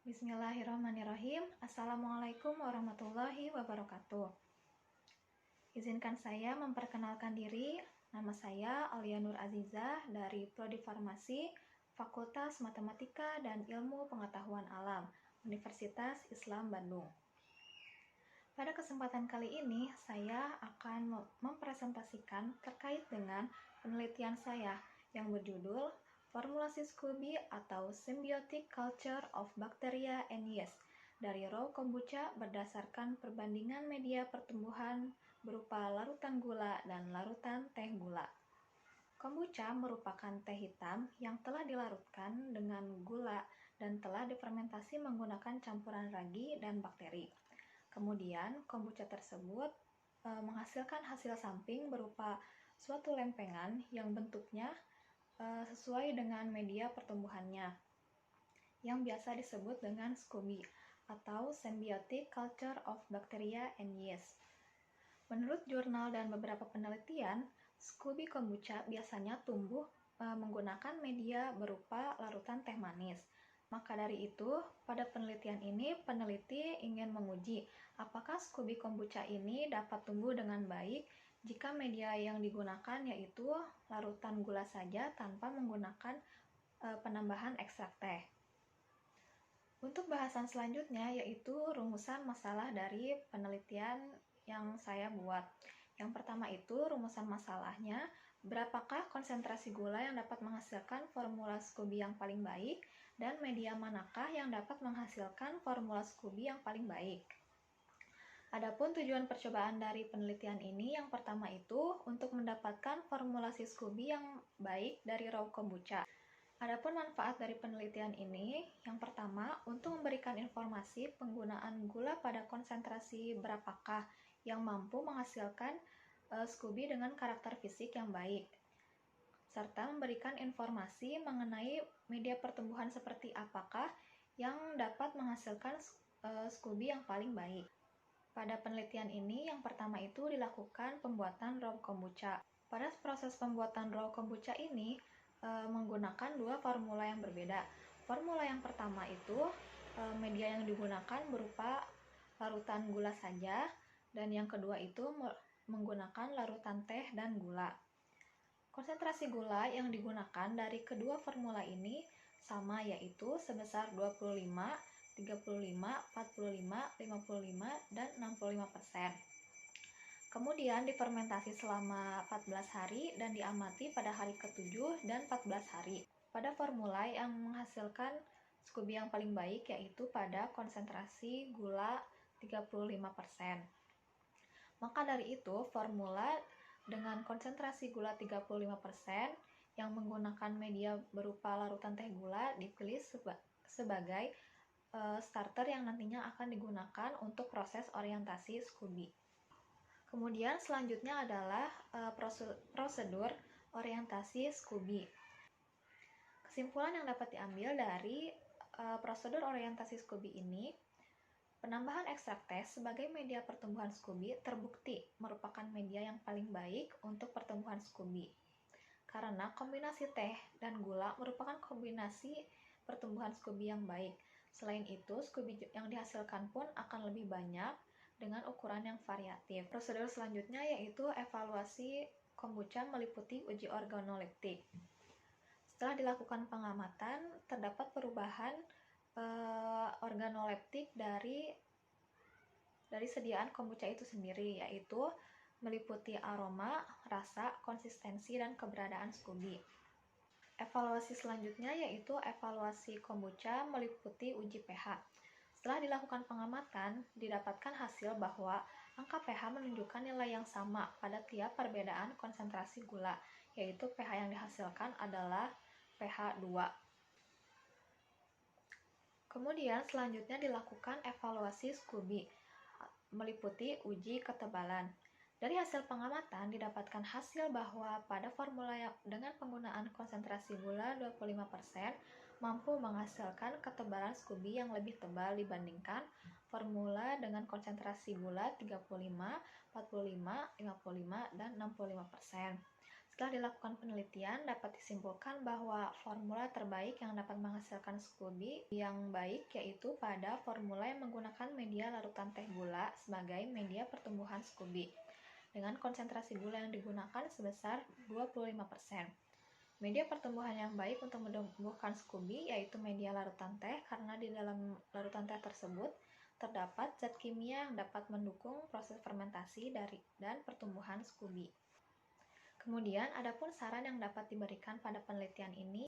Bismillahirrahmanirrahim. Assalamualaikum warahmatullahi wabarakatuh. Izinkan saya memperkenalkan diri. Nama saya Alia Nur Azizah dari Prodi Farmasi, Fakultas Matematika dan Ilmu Pengetahuan Alam, Universitas Islam Bandung. Pada kesempatan kali ini, saya akan mempresentasikan terkait dengan penelitian saya yang berjudul Formulasi Scooby atau Symbiotic Culture of Bacteria and Yeast dari raw kombucha berdasarkan perbandingan media pertumbuhan berupa larutan gula dan larutan teh gula. Kombucha merupakan teh hitam yang telah dilarutkan dengan gula dan telah difermentasi menggunakan campuran ragi dan bakteri. Kemudian, kombucha tersebut menghasilkan hasil samping berupa suatu lempengan yang bentuknya sesuai dengan media pertumbuhannya, yang biasa disebut dengan SCOBY atau Symbiotic Culture of Bacteria and Yeast. Menurut jurnal dan beberapa penelitian, SCOBY kombucha biasanya tumbuh menggunakan media berupa larutan teh manis. Maka dari itu, pada penelitian ini, peneliti ingin menguji apakah SCOBY kombucha ini dapat tumbuh dengan baik jika media yang digunakan yaitu larutan gula saja tanpa menggunakan penambahan ekstrak teh. Untuk bahasan selanjutnya yaitu rumusan masalah dari penelitian yang saya buat. Yang pertama itu rumusan masalahnya, berapakah konsentrasi gula yang dapat menghasilkan formula SCOBY yang paling baik dan media manakah yang dapat menghasilkan formula SCOBY yang paling baik. Adapun tujuan percobaan dari penelitian ini yang pertama itu untuk mendapatkan formulasi SCOBY yang baik dari raw kombucha. Adapun manfaat dari penelitian ini yang pertama untuk memberikan informasi penggunaan gula pada konsentrasi berapakah yang mampu menghasilkan SCOBY dengan karakter fisik yang baik, serta memberikan informasi mengenai media pertumbuhan seperti apakah yang dapat menghasilkan SCOBY yang paling baik. Pada penelitian ini, yang pertama itu dilakukan pembuatan raw kombucha. Pada proses pembuatan raw kombucha ini menggunakan dua formula yang berbeda. Formula yang pertama itu media yang digunakan berupa larutan gula saja, dan yang kedua itu menggunakan larutan teh dan gula. Konsentrasi gula yang digunakan dari kedua formula ini sama, yaitu sebesar 25, 35, 45, 55, dan 65%. Kemudian difermentasi selama 14 hari dan diamati pada hari ke-7 dan 14 hari. Pada formula yang menghasilkan SCOBY yang paling baik yaitu pada konsentrasi gula 35%. Maka dari itu, formula dengan konsentrasi gula 35% yang menggunakan media berupa larutan teh gula dipilih sebagai starter yang nantinya akan digunakan untuk proses orientasi SCOBY. Kemudian selanjutnya adalah prosedur orientasi SCOBY. Kesimpulan yang dapat diambil dari prosedur orientasi SCOBY ini, penambahan ekstrak teh sebagai media pertumbuhan SCOBY terbukti merupakan media yang paling baik untuk pertumbuhan SCOBY. Karena kombinasi teh dan gula merupakan kombinasi pertumbuhan SCOBY yang baik. Selain itu, SCOBY yang dihasilkan pun akan lebih banyak dengan ukuran yang variatif. Prosedur selanjutnya yaitu evaluasi kombucha meliputi uji organoleptik. Setelah dilakukan pengamatan, terdapat perubahan organoleptik dari sediaan kombucha itu sendiri, yaitu meliputi aroma, rasa, konsistensi, dan keberadaan SCOBY. Evaluasi selanjutnya yaitu evaluasi kombucha meliputi uji pH. Setelah dilakukan pengamatan, didapatkan hasil bahwa angka pH menunjukkan nilai yang sama pada tiap perbedaan konsentrasi gula, yaitu pH yang dihasilkan adalah pH 2. Kemudian selanjutnya dilakukan evaluasi SCOBY meliputi uji ketebalan. Dari hasil pengamatan didapatkan hasil bahwa pada formula dengan penggunaan konsentrasi gula 25% mampu menghasilkan ketebalan SCOBY yang lebih tebal dibandingkan formula dengan konsentrasi gula 35, 45, 55, dan 65%. Setelah dilakukan penelitian, dapat disimpulkan bahwa formula terbaik yang dapat menghasilkan SCOBY yang baik yaitu pada formula yang menggunakan media larutan teh gula sebagai media pertumbuhan SCOBY dengan konsentrasi gula yang digunakan sebesar 25%. Media pertumbuhan yang baik untuk menumbuhkan SCOBY yaitu media larutan teh karena di dalam larutan teh tersebut terdapat zat kimia yang dapat mendukung proses fermentasi dan pertumbuhan SCOBY. Kemudian, adapun saran yang dapat diberikan pada penelitian ini,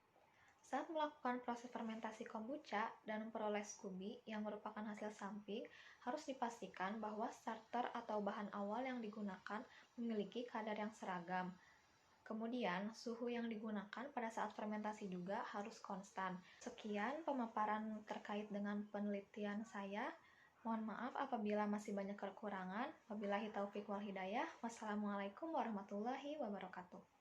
saat melakukan proses fermentasi kombucha dan memperoleh SCOBY yang merupakan hasil samping, harus dipastikan bahwa starter atau bahan awal yang digunakan memiliki kadar yang seragam. Kemudian, suhu yang digunakan pada saat fermentasi juga harus konstan. Sekian pemaparan terkait dengan penelitian saya. Mohon maaf apabila masih banyak kekurangan. Wabillahi taufiq wal hidayah. Wassalamualaikum warahmatullahi wabarakatuh.